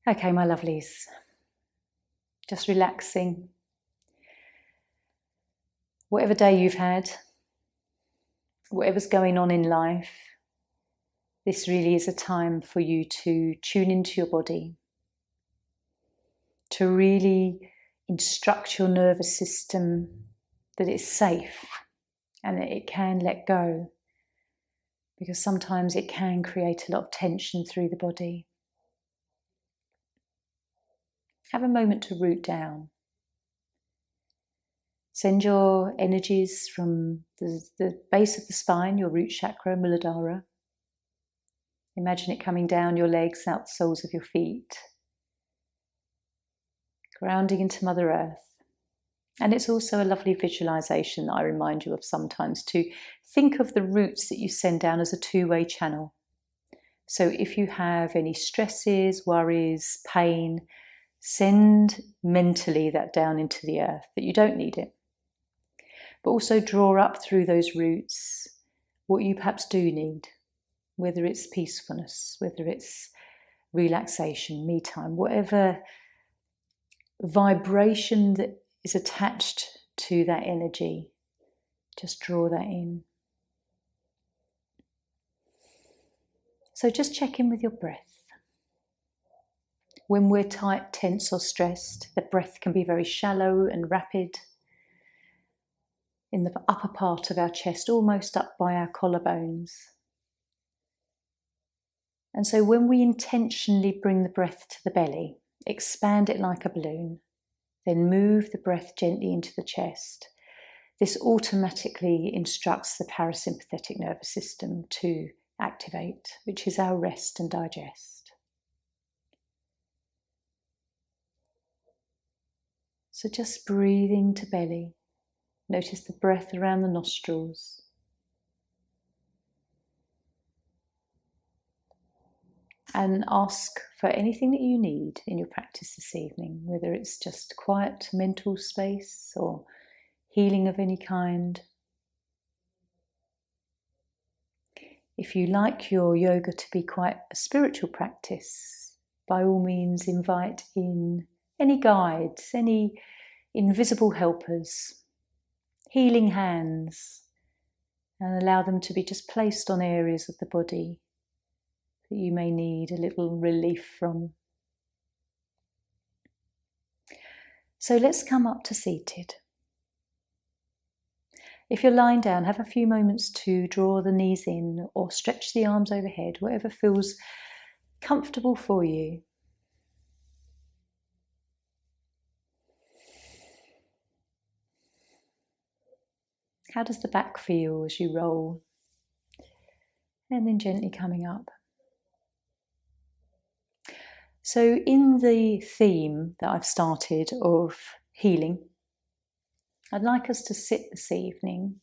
Okay, my lovelies, just relaxing. Whatever day you've had, whatever's going on in life, this really is a time for you to tune into your body, to really instruct your nervous system that it's safe and that it can let go, because sometimes it can create a lot of tension through the body. Have a moment to root down. Send your energies from the base of the spine, your root chakra, Muladhara. Imagine it coming down your legs, out the soles of your feet, grounding into Mother Earth. And it's also a lovely visualization that I remind you of sometimes, to think of the roots that you send down as a two-way channel. So if you have any stresses, worries, pain, send mentally that down into the earth, that you don't need it. But also draw up through those roots what you perhaps do need, whether it's peacefulness, whether it's relaxation, me time, whatever vibration that is attached to that energy, just draw that in. So just check in with your breath. When we're tight, tense or stressed, the breath can be very shallow and rapid in the upper part of our chest, almost up by our collarbones. And so when we intentionally bring the breath to the belly, expand it like a balloon, then move the breath gently into the chest, this automatically instructs the parasympathetic nervous system to activate, which is our rest and digest. So just breathing to belly. Notice the breath around the nostrils. And ask for anything that you need in your practice this evening, whether it's just quiet mental space or healing of any kind. If you like your yoga to be quite a spiritual practice, by all means invite in any guides, any invisible helpers, healing hands, and allow them to be just placed on areas of the body that you may need a little relief from. So let's come up to seated. If you're lying down, have a few moments to draw the knees in or stretch the arms overhead, whatever feels comfortable for you. How does the back feel as you roll? And then gently coming up. So in the theme that I've started of healing, I'd like us to sit this evening.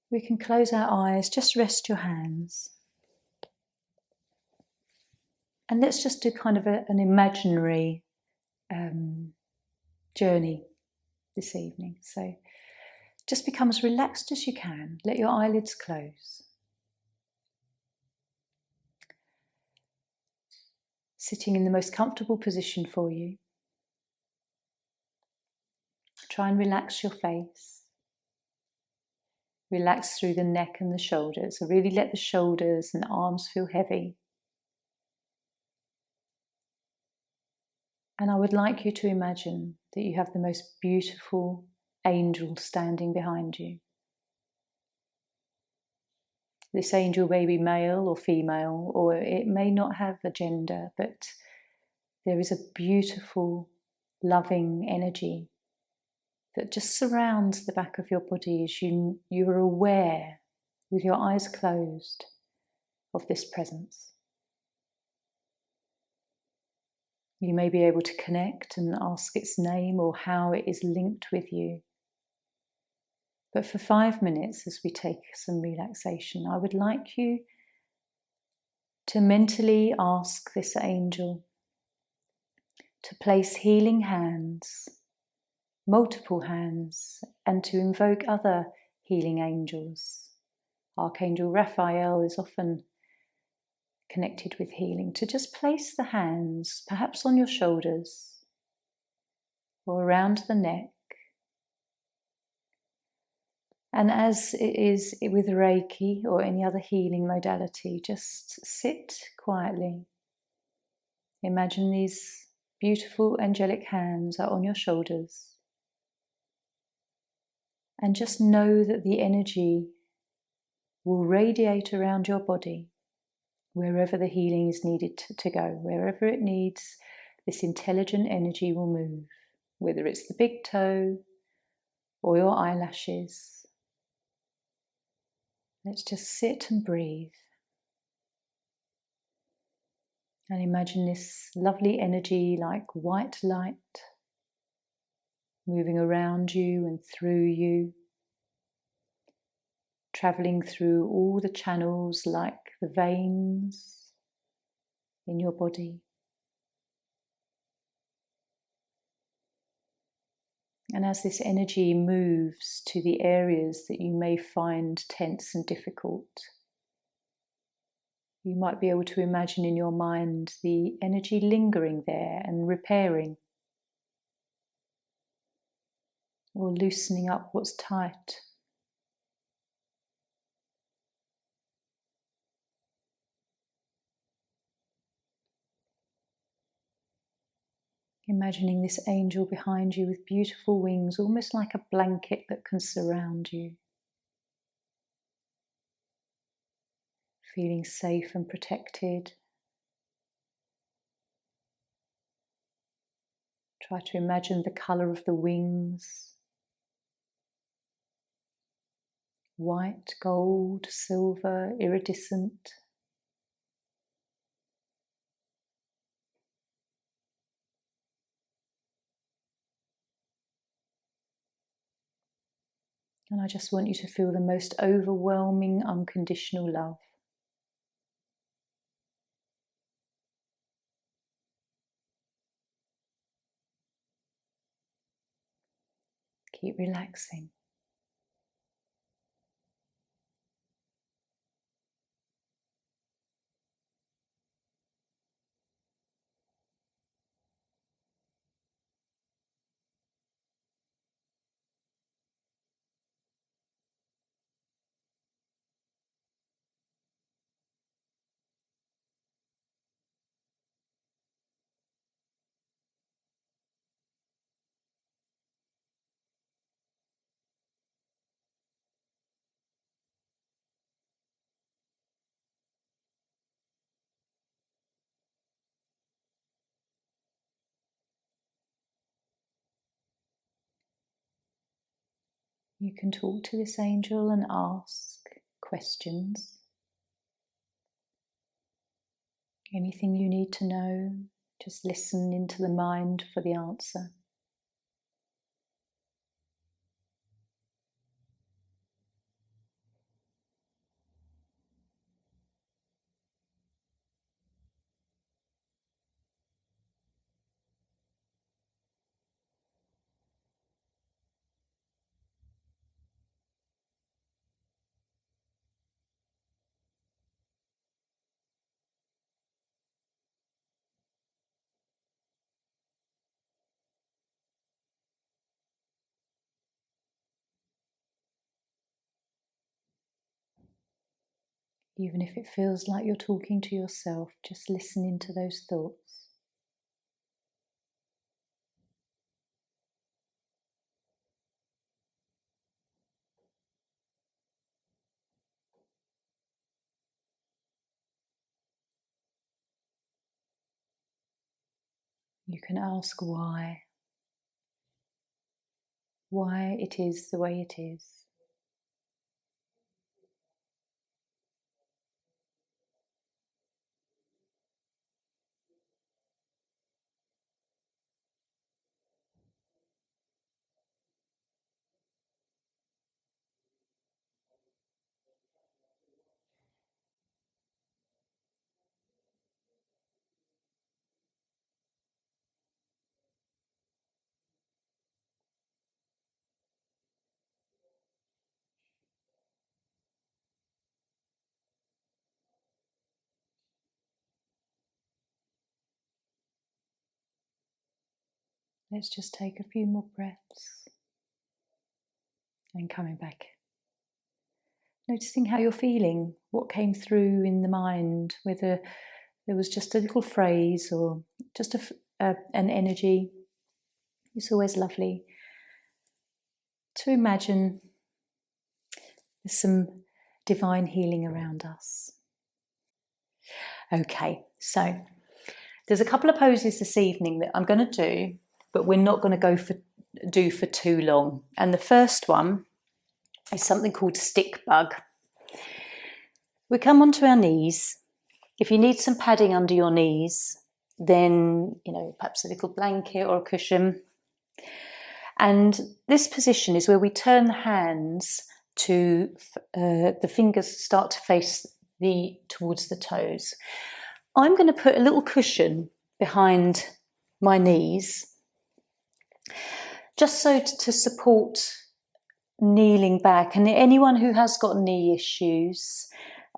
We can close our eyes, just rest your hands. And let's just do kind of an imaginary journey this evening. So just become as relaxed as you can. Let your eyelids close. Sitting in the most comfortable position for you. Try and relax your face. Relax through the neck and the shoulders. So really let the shoulders and arms feel heavy. And I would like you to imagine that you have the most beautiful angel standing behind you. This angel may be male or female, or it may not have a gender, but there is a beautiful, loving energy that just surrounds the back of your body as you are aware, with your eyes closed, of this presence. You may be able to connect and ask its name or how it is linked with you. But for 5 minutes, as we take some relaxation, I would like you to mentally ask this angel to place healing hands, multiple hands, and to invoke other healing angels. Archangel Raphael is often connected with healing, to just place the hands perhaps on your shoulders or around the neck. And as it is with Reiki or any other healing modality, just sit quietly. Imagine these beautiful angelic hands are on your shoulders. And just know that the energy will radiate around your body wherever the healing is needed to go. Wherever it needs, this intelligent energy will move, whether it's the big toe or your eyelashes. Let's just sit and breathe. And imagine this lovely energy like white light moving around you and through you, traveling through all the channels like the veins in your body. And as this energy moves to the areas that you may find tense and difficult, you might be able to imagine in your mind the energy lingering there and repairing or loosening up what's tight. Imagining this angel behind you with beautiful wings, almost like a blanket that can surround you. Feeling safe and protected. Try to imagine the colour of the wings. White, gold, silver, iridescent. And I just want you to feel the most overwhelming, unconditional love. Keep relaxing. You can talk to this angel and ask questions. Anything you need to know, just listen into the mind for the answer. Even if it feels like you're talking to yourself, just listen into those thoughts. You can ask why it is the way it is. Let's just take a few more breaths and coming back. Noticing how you're feeling, what came through in the mind, whether there was just a little phrase or just an energy. It's always lovely to imagine there's some divine healing around us. Okay, so there's a couple of poses this evening that I'm going to do, but we're not going to do for too long. And the first one is something called stick bug. We come onto our knees. If you need some padding under your knees, then, perhaps a little blanket or a cushion. And this position is where we turn the hands to, the fingers start to face towards the toes. I'm going to put a little cushion behind my knees, just so to support kneeling back. And anyone who has got knee issues,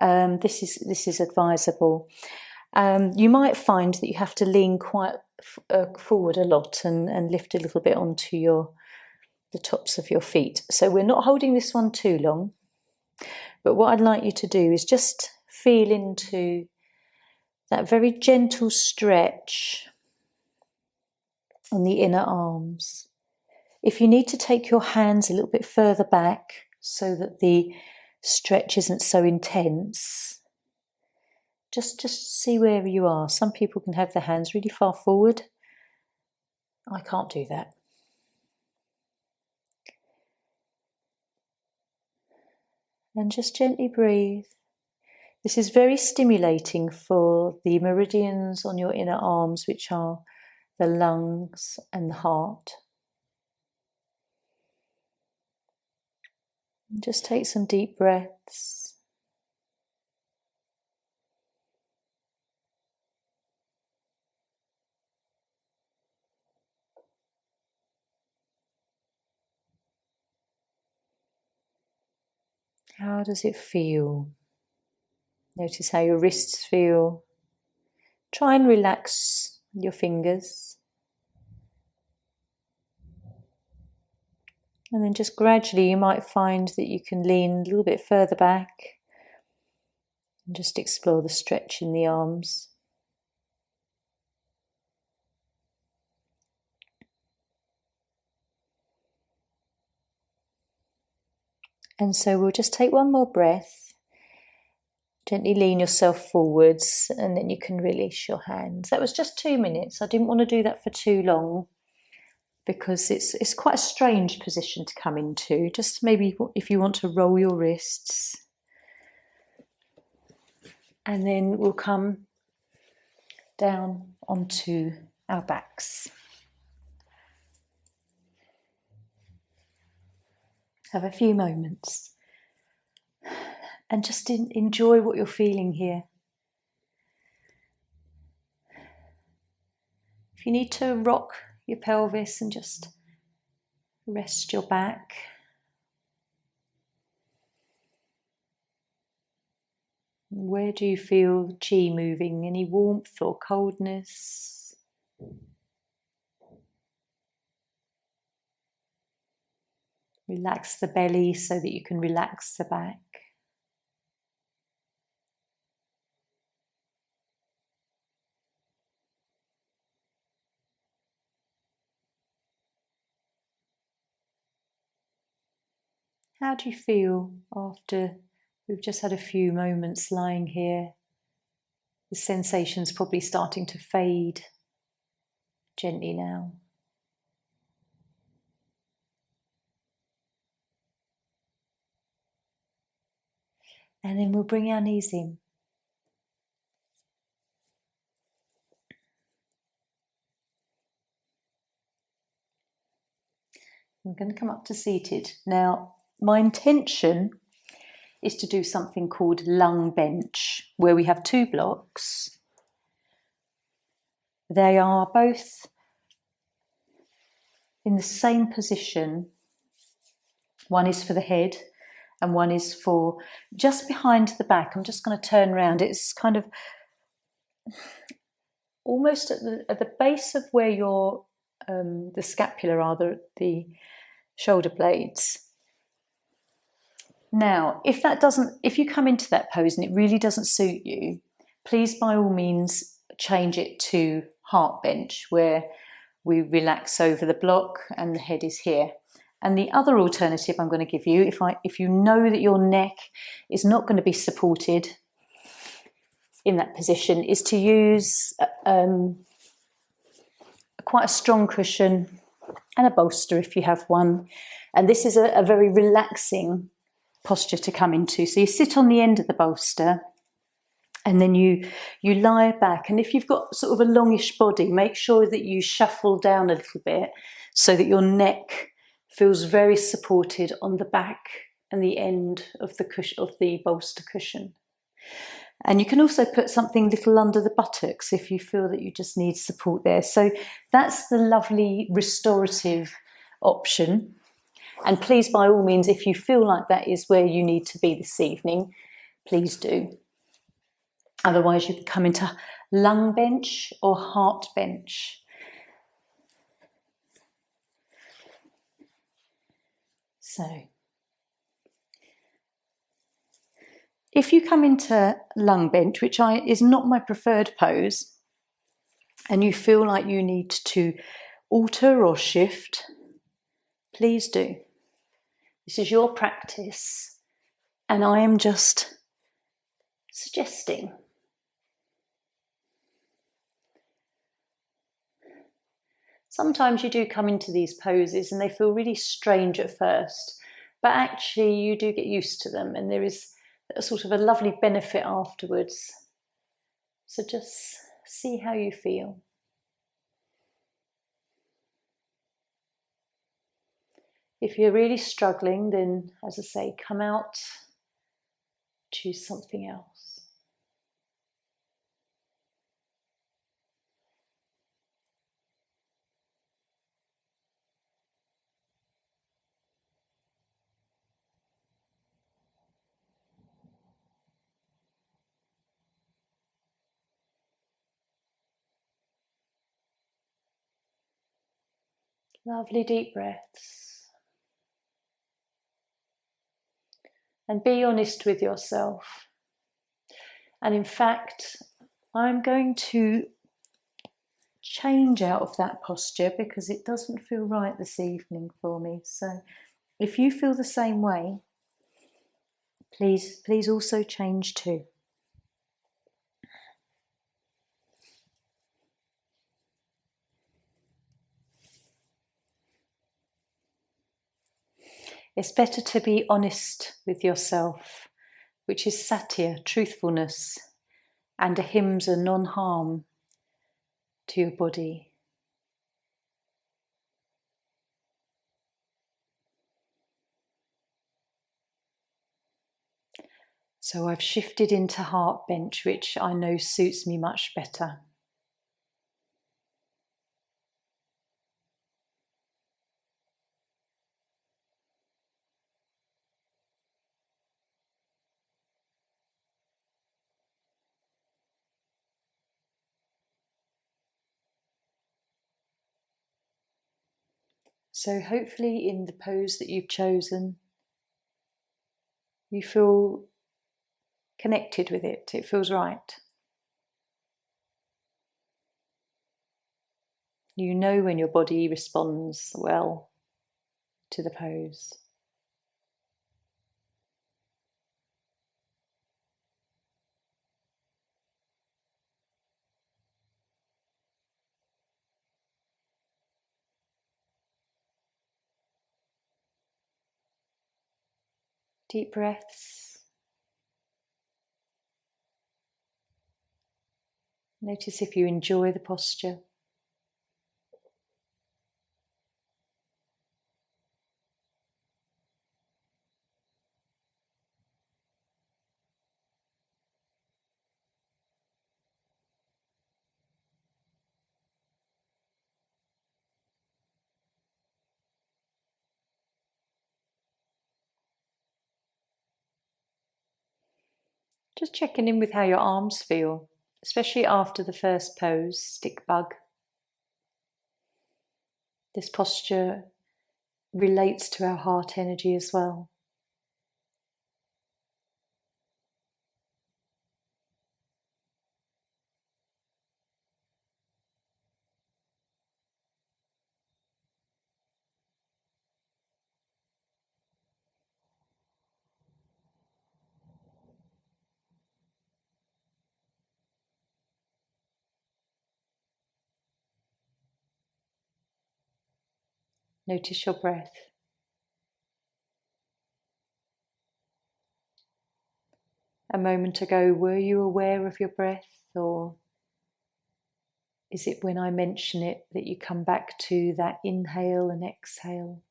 this is advisable. You might find that you have to lean quite forward a lot and lift a little bit onto the tops of your feet. So we're not holding this one too long, but what I'd like you to do is just feel into that very gentle stretch on the inner arms. If you need to take your hands a little bit further back so that the stretch isn't so intense, just see where you are. Some people can have their hands really far forward. I can't do that. And just gently breathe. This is very stimulating for the meridians on your inner arms, which are the lungs and the heart. And just take some deep breaths. How does it feel? Notice how your wrists feel. Try and relax your fingers. And then just gradually you might find that you can lean a little bit further back and just explore the stretch in the arms. And so we'll just take one more breath. Gently lean yourself forwards and then you can release your hands. That was just 2 minutes. I didn't want to do that for too long because it's quite a strange position to come into. Just maybe if you want to roll your wrists. And then we'll come down onto our backs. Have a few moments. And just enjoy what you're feeling here. If you need to rock your pelvis and just rest your back. Where do you feel chi moving? Any warmth or coldness? Relax the belly so that you can relax the back. How do you feel after we've just had a few moments lying here? The sensation's probably starting to fade gently now. And then we'll bring our knees in. I'm going to come up to seated. Now, my intention is to do something called lung bench, where we have 2 blocks. They are both in the same position. One is for the head and one is for just behind the back. I'm just going to turn around. It's kind of almost at the base of where your the scapula are the shoulder blades. Now, if you come into that pose and it really doesn't suit you, please by all means change it to heart bench, where we relax over the block and the head is here. And the other alternative I'm going to give you, if you know that your neck is not going to be supported in that position, is to use quite a strong cushion and a bolster if you have one. And this is a very relaxing posture to come into. So you sit on the end of the bolster and then you lie back. And if you've got sort of a longish body, make sure that you shuffle down a little bit so that your neck feels very supported on the back and the end of the bolster cushion. And you can also put something little under the buttocks if you feel that you just need support there. So that's the lovely restorative option. And please, by all means, if you feel like that is where you need to be this evening, please do. Otherwise, you can come into lung bench or heart bench. So, if you come into lung bench, which is not my preferred pose, and you feel like you need to alter or shift, please do. This is your practice, and I am just suggesting. Sometimes you do come into these poses and they feel really strange at first, but actually you do get used to them, and there is a sort of a lovely benefit afterwards. So just see how you feel. If you're really struggling, then, as I say, come out, choose something else. Lovely deep breaths. And be honest with yourself. And in fact, I'm going to change out of that posture because it doesn't feel right this evening for me. So if you feel the same way, please also change too. It's better to be honest with yourself, which is satya, truthfulness, and ahimsa, non-harm to your body. So I've shifted into heart bench, which I know suits me much better. So hopefully in the pose that you've chosen, you feel connected with it. It feels right. You know when your body responds well to the pose. Deep breaths. Notice if you enjoy the posture. Just checking in with how your arms feel, especially after the first pose, stick bug. This posture relates to our heart energy as well. Notice your breath. A moment ago, were you aware of your breath, or is it when I mention it that you come back to that inhale and exhale?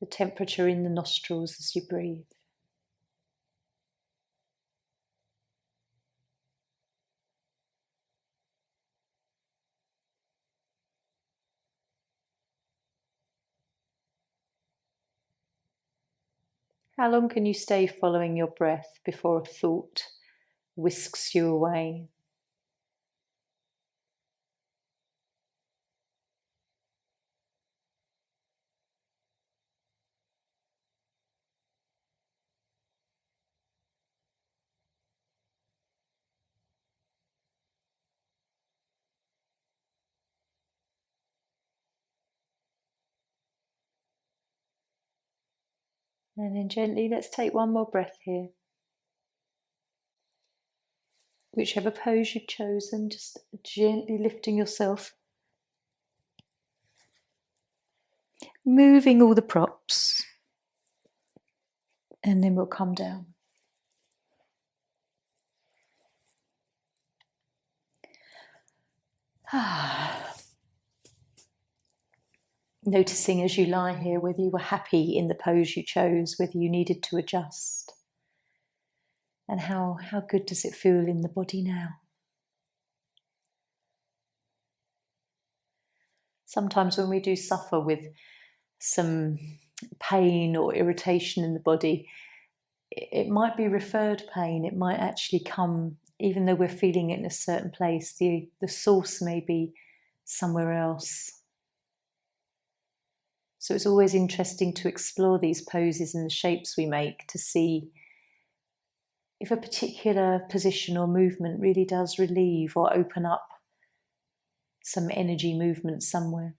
The temperature in the nostrils as you breathe. How long can you stay following your breath before a thought whisks you away? And then gently, let's take one more breath here. Whichever pose you've chosen, just gently lifting yourself. Moving all the props. And then we'll come down. Noticing as you lie here whether you were happy in the pose you chose, whether you needed to adjust. And how good does it feel in the body now? Sometimes when we do suffer with some pain or irritation in the body, it might be referred pain. It might actually come, even though we're feeling it in a certain place, the source may be somewhere else. So it's always interesting to explore these poses and the shapes we make to see if a particular position or movement really does relieve or open up some energy movement somewhere.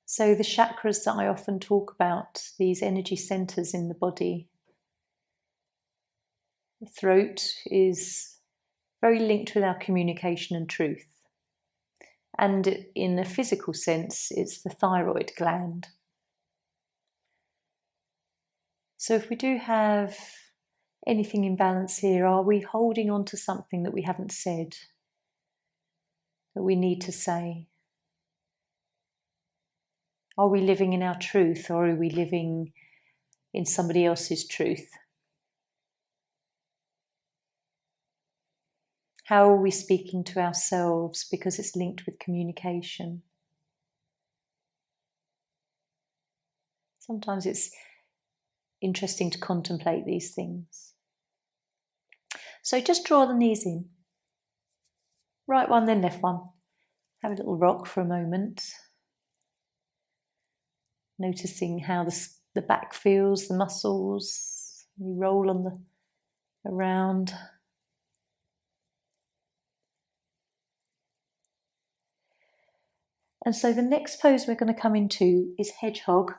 So the chakras that I often talk about, these energy centers in the body, the throat is very linked with our communication and truth. And in a physical sense, it's the thyroid gland. So if we do have anything in balance here, are we holding on to something that we haven't said, that we need to say? Are we living in our truth, or are we living in somebody else's truth? How are we speaking to ourselves, because it's linked with communication? Sometimes it's interesting to contemplate these things. So just draw the knees in. Right one, then left one. Have a little rock for a moment. Noticing how the back feels, the muscles. You roll on around. And so the next pose we're going to come into is hedgehog,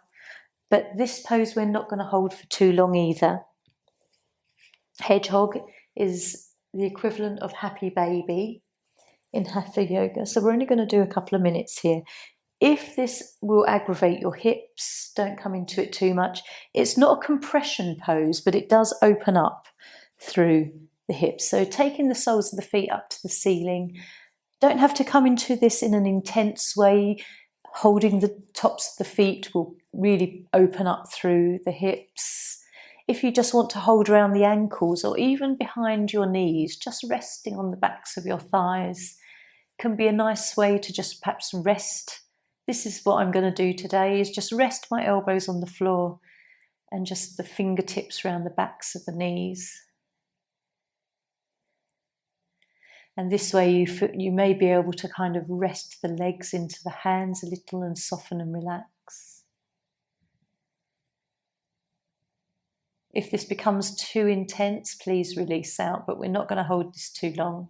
but this pose we're not going to hold for too long either. Hedgehog is the equivalent of happy baby in hatha yoga, so we're only going to do a couple of minutes here. If this will aggravate your hips, don't come into it too much. It's not a compression pose, but it does open up through the hips. So taking the soles of the feet up to the ceiling. Don't have to come into this in an intense way. Holding the tops of the feet will really open up through the hips. if you just want to hold around the ankles or even behind your knees, just resting on the backs of your thighs can be a nice way to just perhaps rest. This is what I'm going to do today, is just rest my elbows on the floor and just the fingertips around the backs of the knees. And this way you may be able to kind of rest the legs into the hands a little and soften and relax. If this becomes too intense, please release out, but we're not going to hold this too long.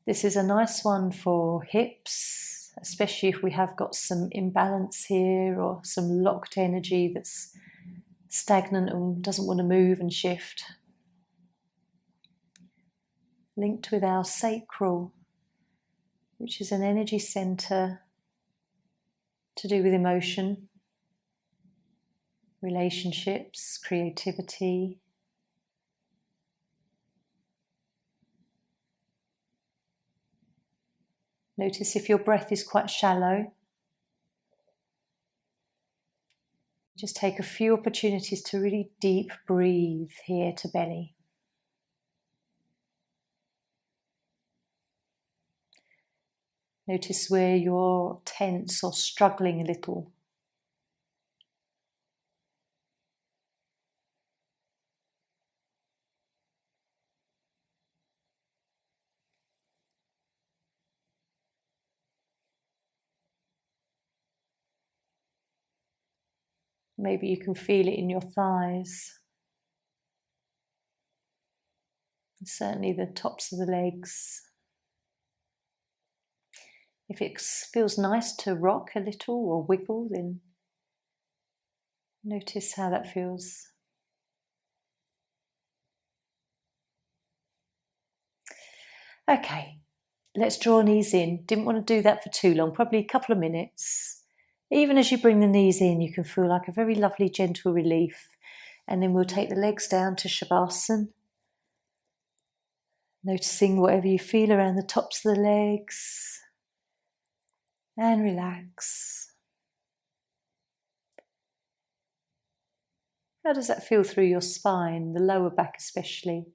This is a nice one for hips, especially if we have got some imbalance here or some locked energy that's stagnant and doesn't want to move and shift. Linked with our sacral, which is an energy center to do with emotion, relationships, creativity. Notice if your breath is quite shallow. Just take a few opportunities to really deep breathe here to belly. Notice where you're tense or struggling a little. Maybe you can feel it in your thighs. And certainly the tops of the legs. If it feels nice to rock a little or wiggle, then notice how that feels. Okay, let's draw knees in. Didn't want to do that for too long, probably a couple of minutes. Even as you bring the knees in, you can feel like a very lovely gentle relief. And then we'll take the legs down to Shavasana. Noticing whatever you feel around the tops of the legs. And relax. How does that feel through your spine, the lower back especially?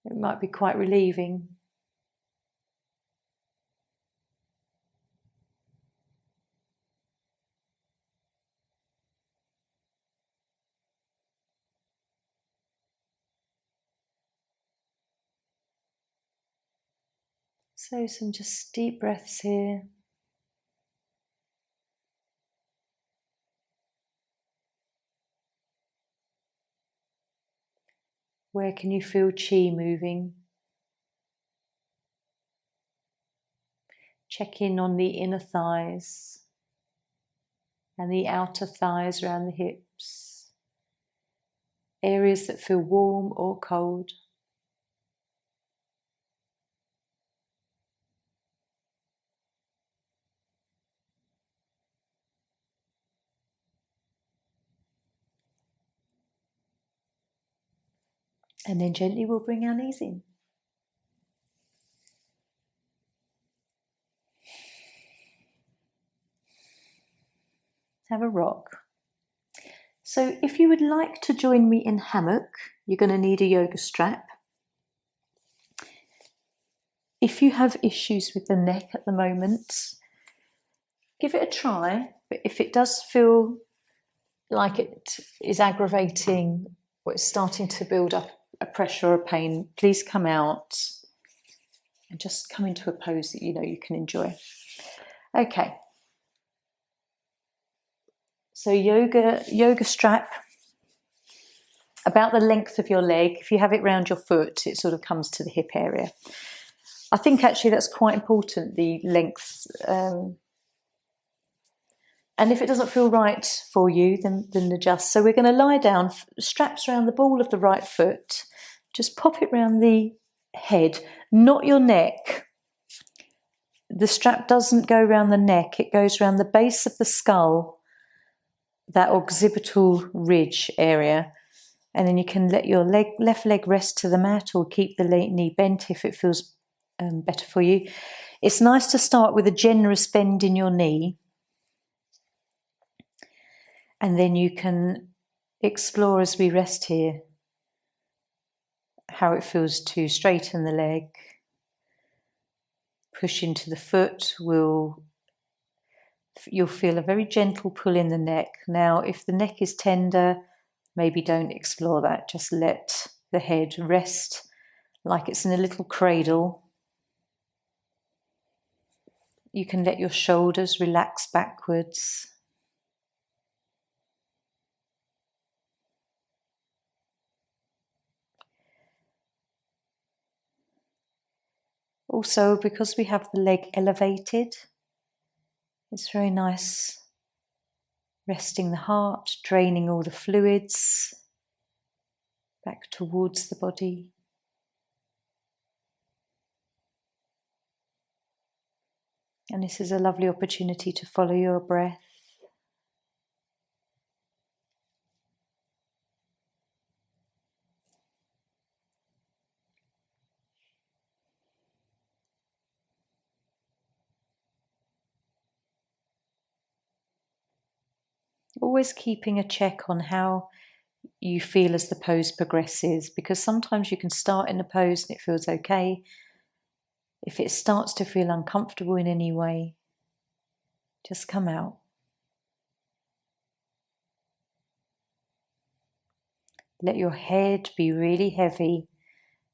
It might be quite relieving. So some just deep breaths here. Where can you feel chi moving? Check in on the inner thighs and the outer thighs around the hips. Areas that feel warm or cold. And then gently we'll bring our knees in. Have a rock. So if you would like to join me in hammock, you're going to need a yoga strap. If you have issues with the neck at the moment, give it a try. But if it does feel like it is aggravating or it's starting to build up a pressure or a pain, please come out and just come into a pose that you know you can enjoy. Okay. So yoga strap, about the length of your leg. If you have it round your foot, it sort of comes to the hip area. I think actually that's quite important, the length. And if it doesn't feel right for you, then adjust. So we're going to lie down, straps around the ball of the right foot. Just pop it round the head, not your neck. The strap doesn't go around the neck. It goes around the base of the skull, that occipital ridge area. And then you can let your left leg rest to the mat or keep the knee bent if it feels better for you. It's nice to start with a generous bend in your knee. And then you can explore as we rest here how it feels to straighten the leg. Push into the foot. You'll feel a very gentle pull in the neck. Now, if the neck is tender, maybe don't explore that. Just let the head rest like it's in a little cradle. You can let your shoulders relax backwards. Also, because we have the leg elevated, it's very nice resting the heart, draining all the fluids back towards the body. And this is a lovely opportunity to follow your breath. Always keeping a check on how you feel as the pose progresses, because sometimes you can start in a pose and it feels okay. If it starts to feel uncomfortable in any way, just come out. Let your head be really heavy,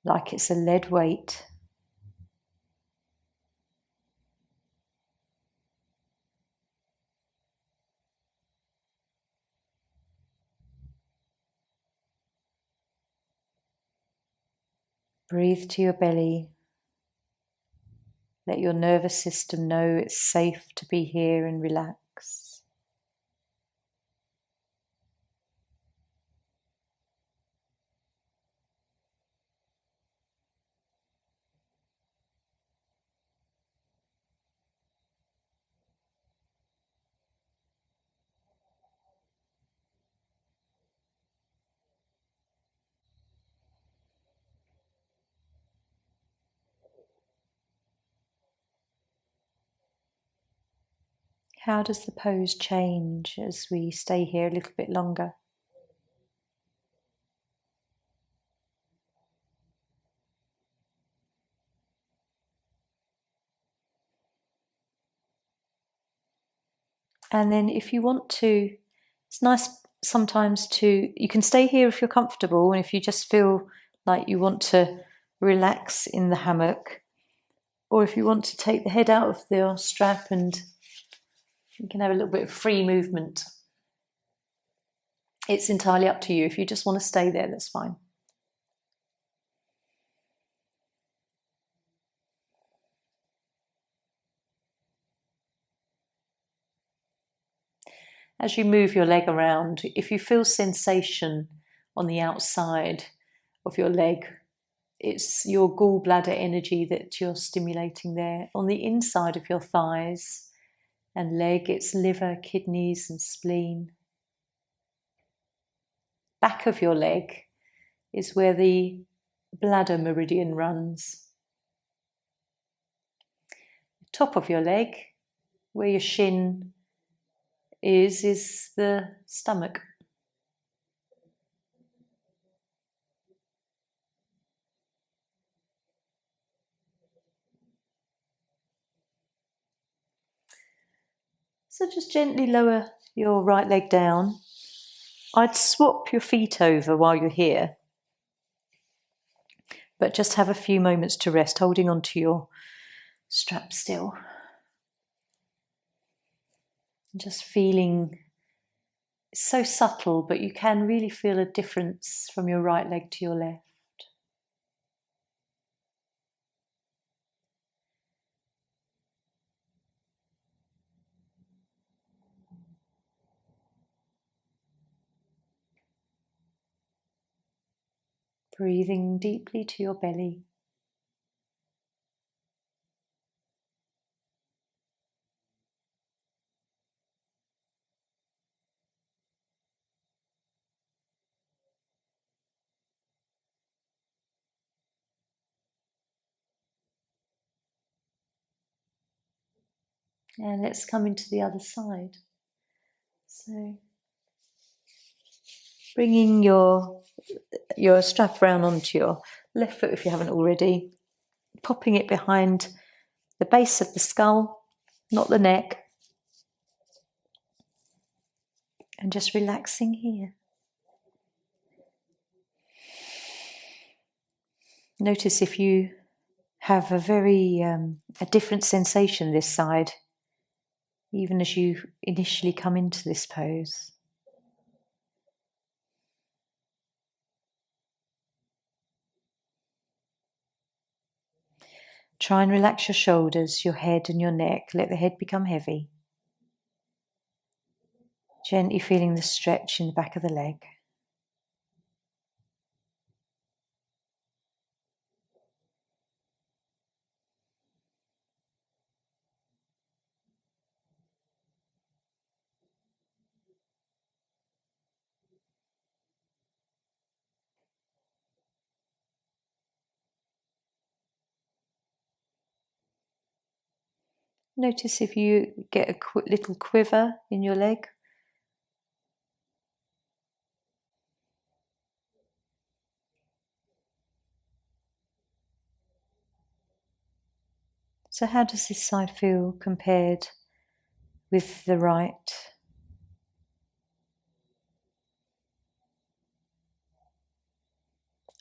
like it's a lead weight. Breathe to your belly. Let your nervous system know it's safe to be here and relax. How does the pose change as we stay here a little bit longer? And then if you want to, it's nice sometimes you can stay here if you're comfortable, and if you just feel like you want to relax in the hammock, or if you want to take the head out of the strap and you can have a little bit of free movement. It's entirely up to you. If you just want to stay there, that's fine. As you move your leg around, if you feel sensation on the outside of your leg, it's your gallbladder energy that you're stimulating there. On the inside of your thighs and leg, it's liver, kidneys, and spleen. Back of your leg is where the bladder meridian runs. Top of your leg, where your shin is the stomach. So just gently lower your right leg down. I'd swap your feet over while you're here, but just have a few moments to rest, holding onto your strap still. Just feeling, it's so subtle, but you can really feel a difference from your right leg to your left. Breathing deeply to your belly. And let's come into the other side. So bringing your strap around onto your left foot if you haven't already, popping it behind the base of the skull, not the neck, and just relaxing here. Notice if you have a different sensation this side, even as you initially come into this pose. Try and relax your shoulders, your head and your neck. Let the head become heavy. Gently feeling the stretch in the back of the leg. Notice if you get a little quiver in your leg. So how does this side feel compared with the right?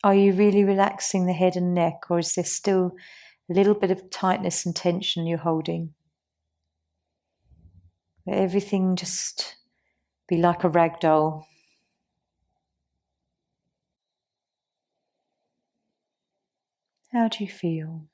Are you really relaxing the head and neck, or is there still a little bit of tightness and tension you're holding? Let everything just be like a rag doll. How do you feel?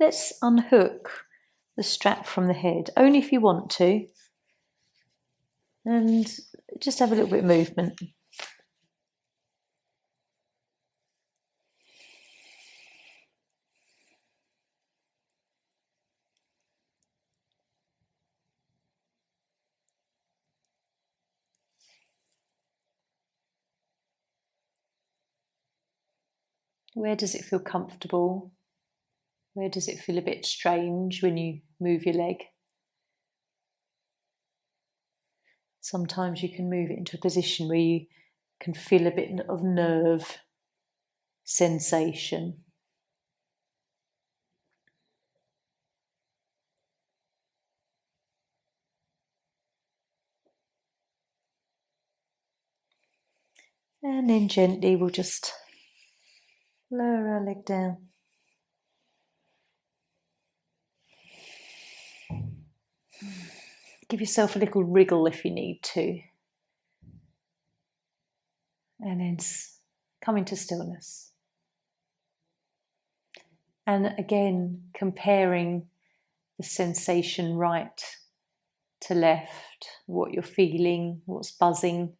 Let's unhook the strap from the head, only if you want to, and just have a little bit of movement. Where does it feel comfortable? Where does it feel a bit strange when you move your leg? Sometimes you can move it into a position where you can feel a bit of nerve sensation. And then gently we'll just lower our leg down. Give yourself a little wriggle if you need to. And then come into stillness. And again, comparing the sensation right to left, what you're feeling, what's buzzing.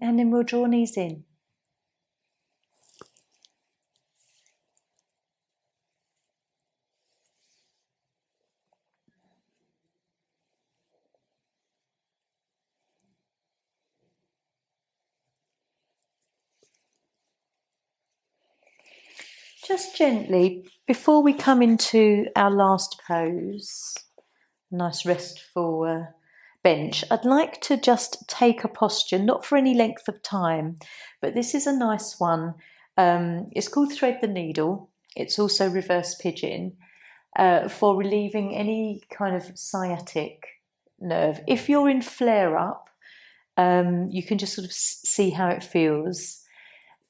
And then we'll draw knees in. Just gently, before we come into our last pose, nice restful bench, I'd like to just take a posture, not for any length of time, but this is a nice one. It's called Thread the Needle. It's also reverse pigeon for relieving any kind of sciatic nerve. If you're in flare up, you can just sort of see how it feels.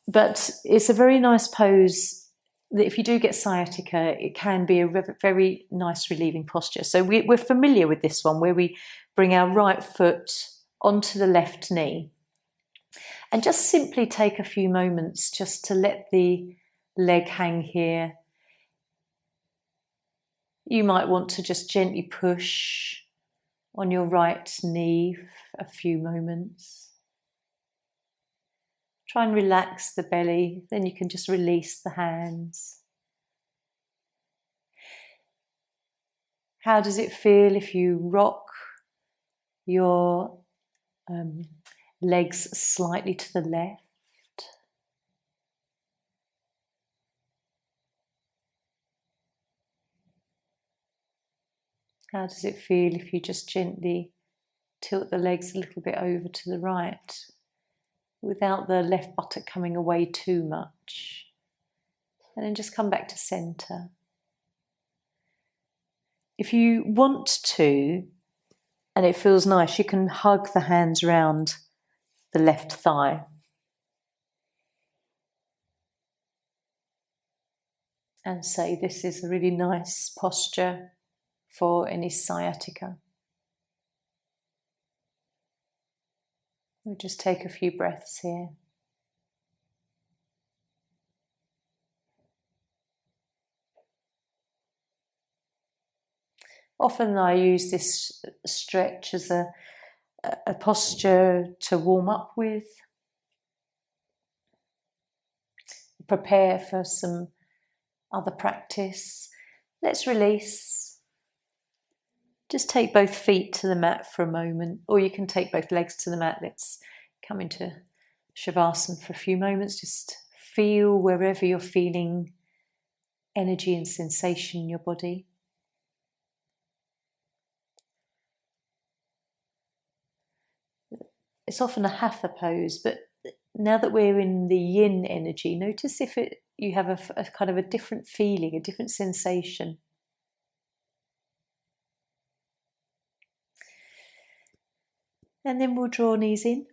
But it's a very nice pose that if you do get sciatica, it can be a very nice relieving posture. So we're familiar with this one, where we bring our right foot onto the left knee and just simply take a few moments just to let the leg hang here, You might want to just gently push on your right knee for a few moments. Try and relax the belly, then you can just release the hands. How does it feel if you rock your legs slightly to the left? How does it feel if you just gently tilt the legs a little bit over to the right without the left buttock coming away too much? And then just come back to centre. If you want to, and it feels nice, you can hug the hands round the left thigh. And say this is a really nice posture for any sciatica. We'll just take a few breaths here. Often I use this stretch as a posture to warm up with, prepare for some other practice. Let's release. Just take both feet to the mat for a moment, or you can take both legs to the mat. Let's come into Shavasana for a few moments. Just feel wherever you're feeling energy and sensation in your body. It's often a hatha pose, but now that we're in the yin energy, notice if you have a kind of a different feeling, a different sensation. And then we'll draw knees in.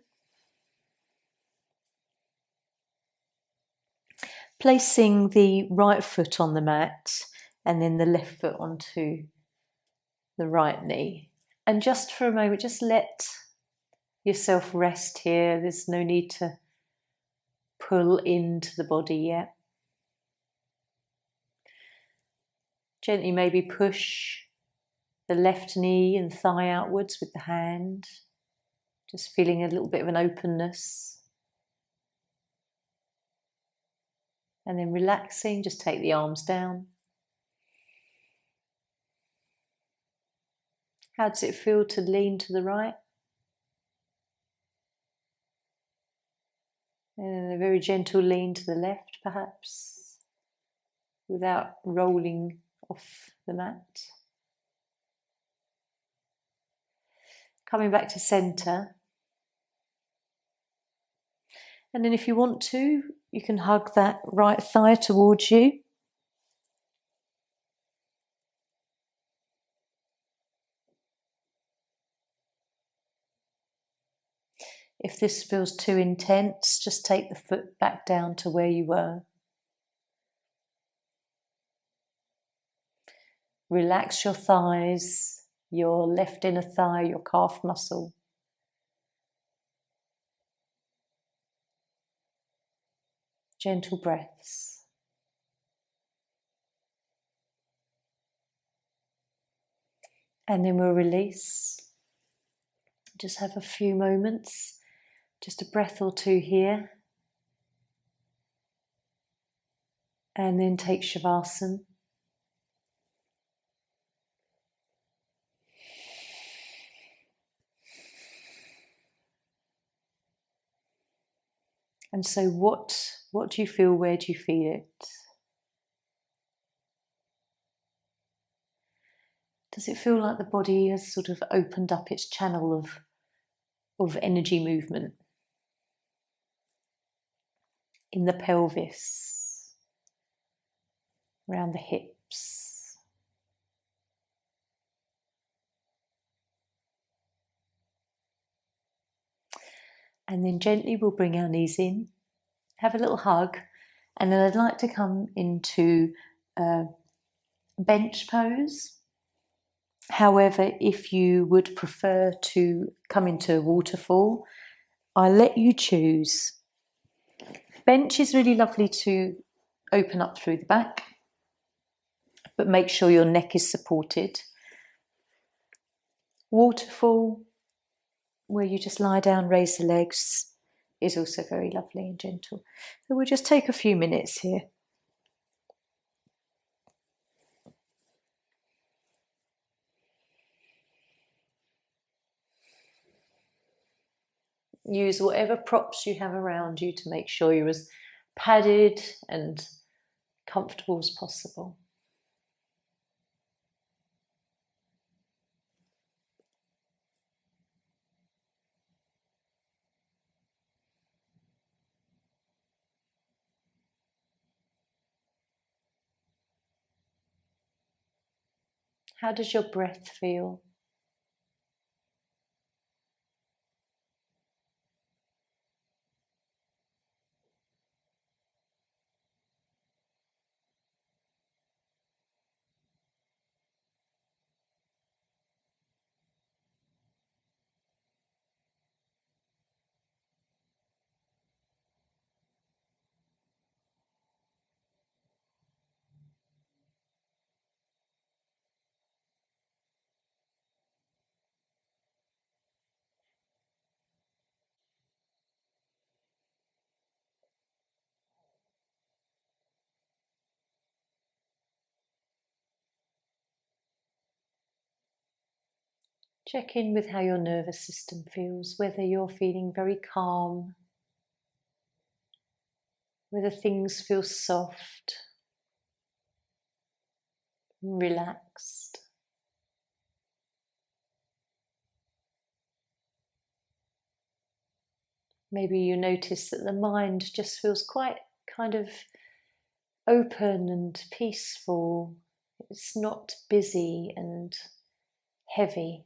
Placing the right foot on the mat and then the left foot onto the right knee. And just for a moment, just let yourself rest here. There's no need to pull into the body yet. Gently maybe push the left knee and thigh outwards with the hand. Just feeling a little bit of an openness. And then relaxing, just take the arms down. How does it feel to lean to the right? And a very gentle lean to the left, perhaps, without rolling off the mat. Coming back to centre. And then if you want to, you can hug that right thigh towards you. If this feels too intense, just take the foot back down to where you were. Relax your thighs, your left inner thigh, your calf muscle. Gentle breaths. And then we'll release. Just have a few moments, just a breath or two here. And then take Shavasana. And so what do you feel? Where do you feel it? Does it feel like the body has sort of opened up its channel of energy movement? In the pelvis, around the hips. And then gently we'll bring our knees in, have a little hug, and then I'd like to come into bench pose. However, if you would prefer to come into waterfall, I let you choose. Bench is really lovely to open up through the back. but make sure your neck is supported. Waterfall, where you just lie down, raise the legs, is also very lovely and gentle. So we'll just take a few minutes here. Use whatever props you have around you to make sure you're as padded and comfortable as possible. How does your breath feel? Check in with how your nervous system feels, whether you're feeling very calm, whether things feel soft, relaxed. Maybe you notice that the mind just feels quite kind of open and peaceful. It's not busy and heavy.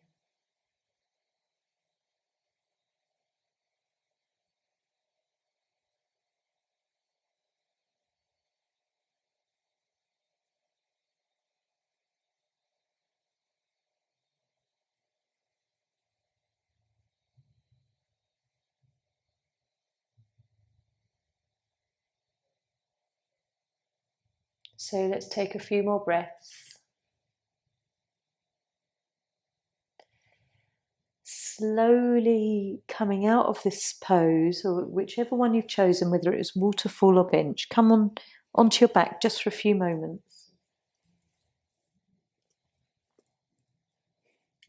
So let's take a few more breaths. Slowly coming out of this pose, or whichever one you've chosen, whether it is waterfall or bench, come onto your back just for a few moments.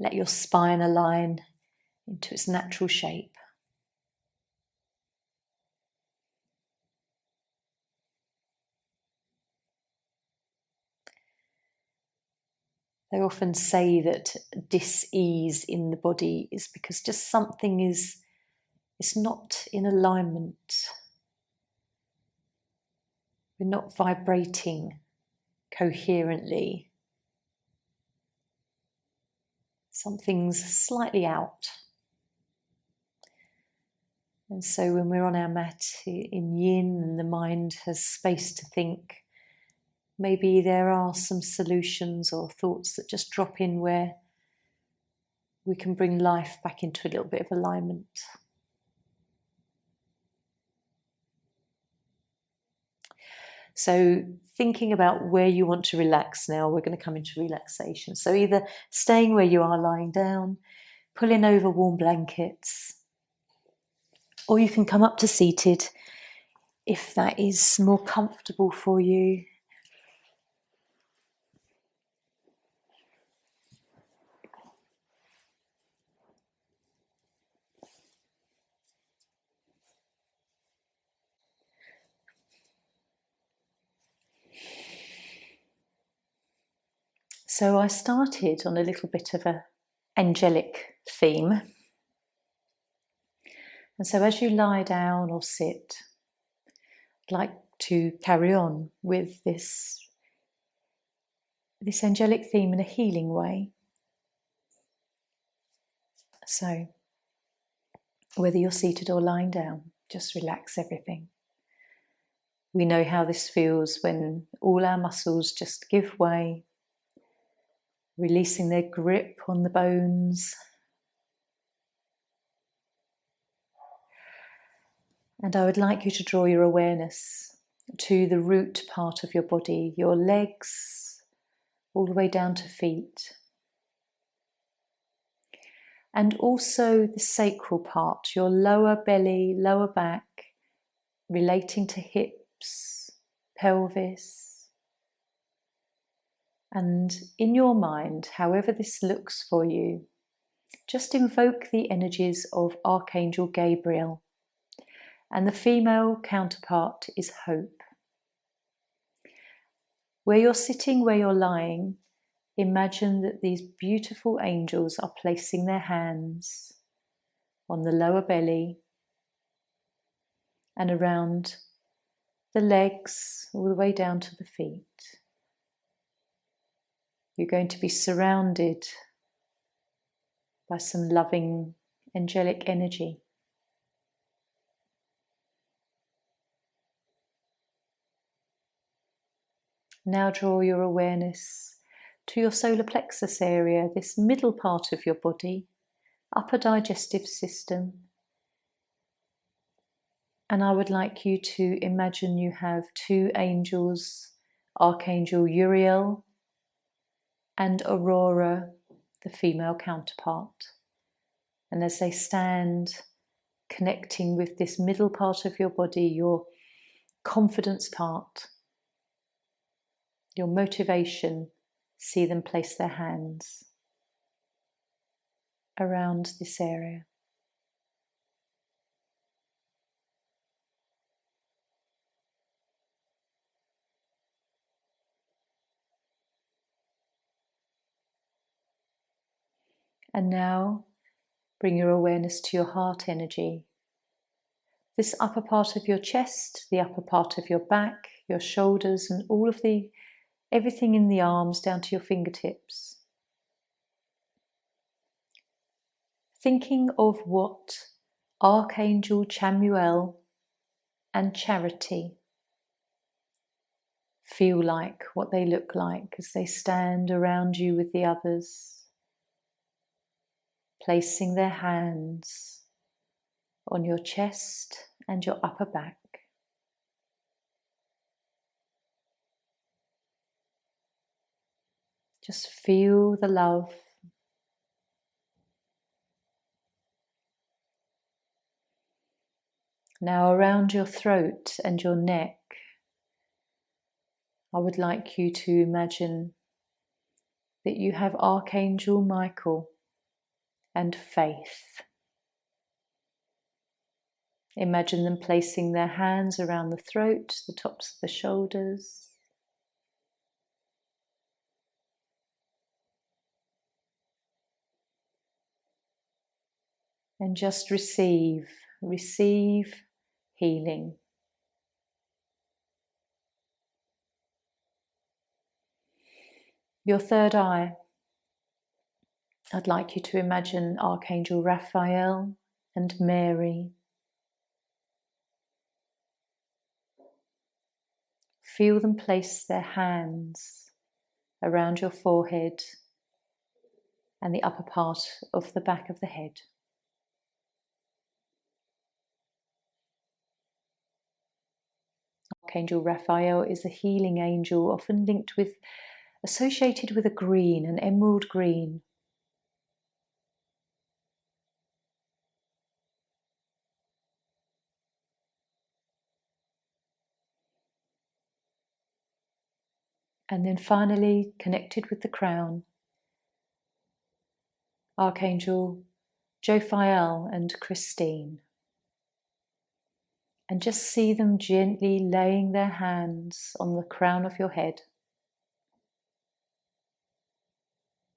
Let your spine align into its natural shape. They often say that dis-ease in the body is because just something is not in alignment. We're not vibrating coherently. Something's slightly out. And so when we're on our mat in Yin and the mind has space to think, maybe there are some solutions or thoughts that just drop in where we can bring life back into a little bit of alignment. So thinking about where you want to relax now, we're going to come into relaxation. So either staying where you are lying down, pulling over warm blankets, or you can come up to seated if that is more comfortable for you. So I started on a little bit of an angelic theme. And so as you lie down or sit, I'd like to carry on with this angelic theme in a healing way. So whether you're seated or lying down, just relax everything. We know how this feels when all our muscles just give way, releasing their grip on the bones. And I would like you to draw your awareness to the root part of your body, your legs, all the way down to feet. And also the sacral part, your lower belly, lower back, relating to hips, pelvis. And in your mind, however this looks for you, just invoke the energies of Archangel Gabriel. And the female counterpart is Hope. Where you're sitting, where you're lying, imagine that these beautiful angels are placing their hands on the lower belly and around the legs, all the way down to the feet. You're going to be surrounded by some loving, angelic energy. Now draw your awareness to your solar plexus area, this middle part of your body, upper digestive system. And I would like you to imagine you have two angels, Archangel Uriel and Aurora, the female counterpart. And as they stand connecting with this middle part of your body, your confidence part, your motivation, see them place their hands around this area. And now bring your awareness to your heart energy. This upper part of your chest, the upper part of your back, your shoulders, and all of everything in the arms down to your fingertips. Thinking of what Archangel Chamuel and Charity feel like, what they look like as they stand around you with the others, placing their hands on your chest and your upper back. Just feel the love. Now around your throat and your neck, I would like you to imagine that you have Archangel Michael and Faith. Imagine them placing their hands around the throat, the tops of the shoulders. And just receive healing. Your third eye, I'd like you to imagine Archangel Raphael and Mary. Feel them place their hands around your forehead and the upper part of the back of the head. Archangel Raphael is a healing angel, often associated with a green, an emerald green. And then finally, connected with the crown, Archangel Jophiel and Christine. And just see them gently laying their hands on the crown of your head.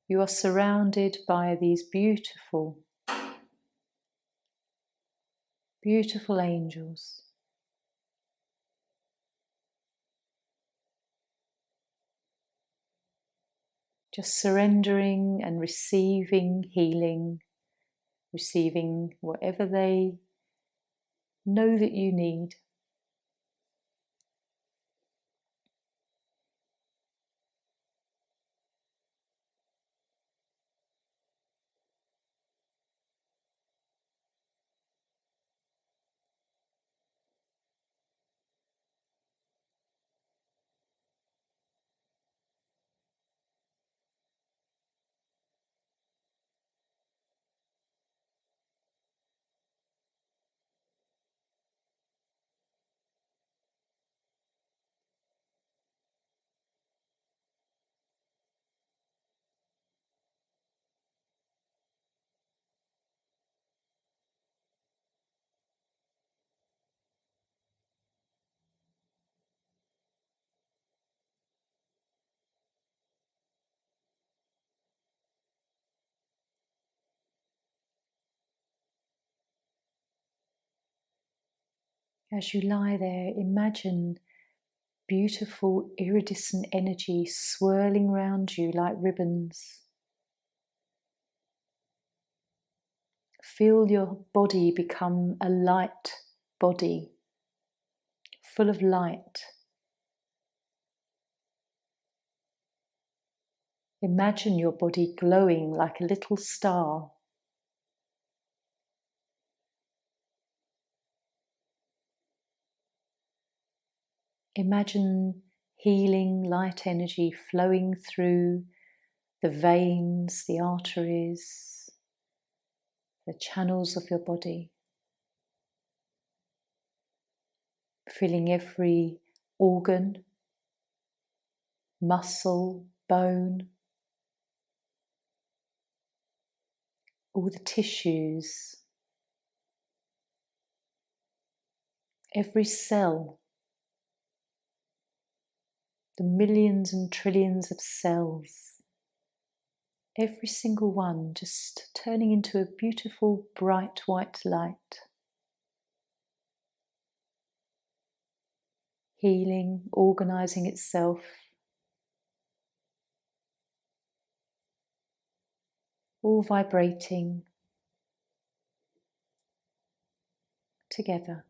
You are surrounded by these beautiful, beautiful angels. Just surrendering and receiving healing, receiving whatever they know that you need. As you lie there, imagine beautiful iridescent energy swirling around you like ribbons. Feel your body become a light body, full of light. Imagine your body glowing like a little star. Imagine healing light energy flowing through the veins, the arteries, the channels of your body, filling every organ, muscle, bone, all the tissues, every cell, the millions and trillions of cells, every single one just turning into a beautiful bright white light, healing, organizing itself, all vibrating together.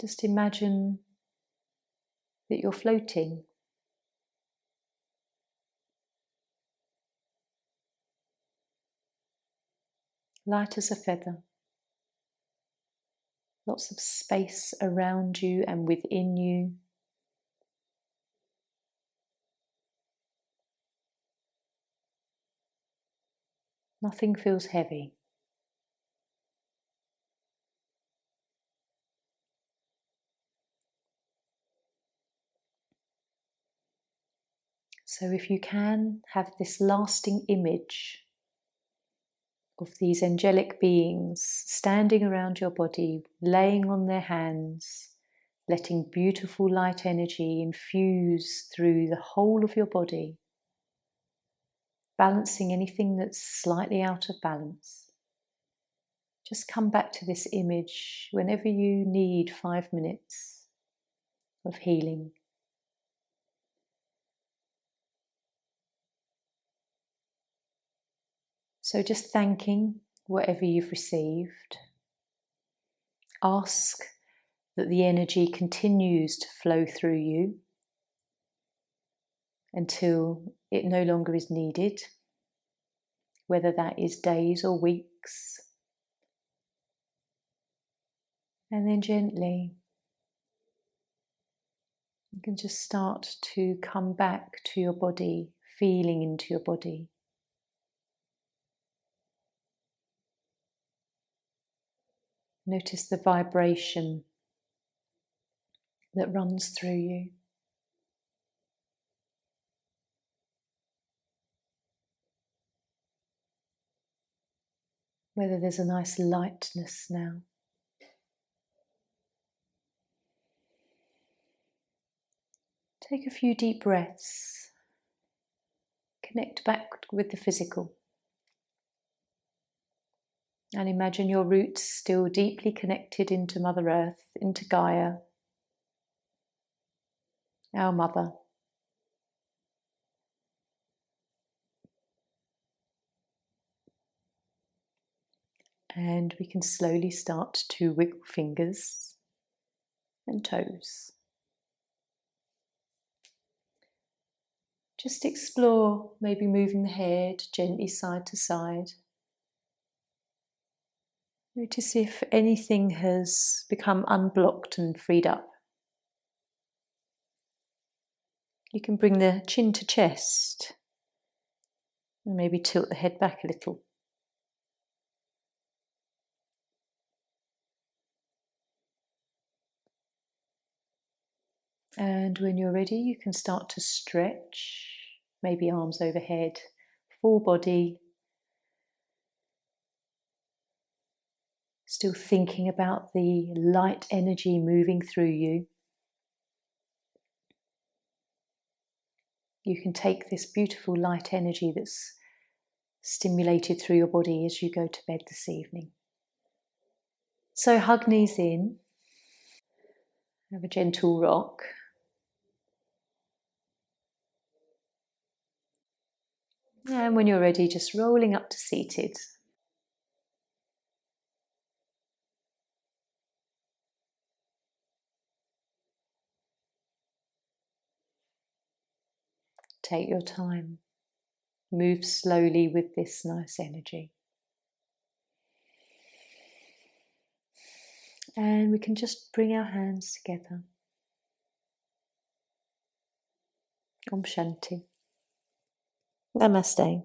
Just imagine that you're floating, light as a feather, lots of space around you and within you. Nothing feels heavy. So if you can, have this lasting image of these angelic beings standing around your body, laying on their hands, letting beautiful light energy infuse through the whole of your body, balancing anything that's slightly out of balance. Just come back to this image whenever you need 5 minutes of healing. So just thanking whatever you've received. Ask that the energy continues to flow through you until it no longer is needed, whether that is days or weeks. And then gently, you can just start to come back to your body, feeling into your body. Notice the vibration that runs through you. Whether there's a nice lightness now. Take a few deep breaths. Connect back with the physical. And imagine your roots still deeply connected into Mother Earth, into Gaia, our mother. And we can slowly start to wiggle fingers and toes. Just explore maybe moving the head gently side to side. Notice if anything has become unblocked and freed up. You can bring the chin to chest and maybe tilt the head back a little. And when you're ready, you can start to stretch, maybe arms overhead, full body. Still thinking about the light energy moving through you. you can take this beautiful light energy that's stimulated through your body as you go to bed this evening. So hug knees in, have a gentle rock. And when you're ready, just rolling up to seated. Take your time. Move slowly with this nice energy. And we can just bring our hands together. Om Shanti. Namaste.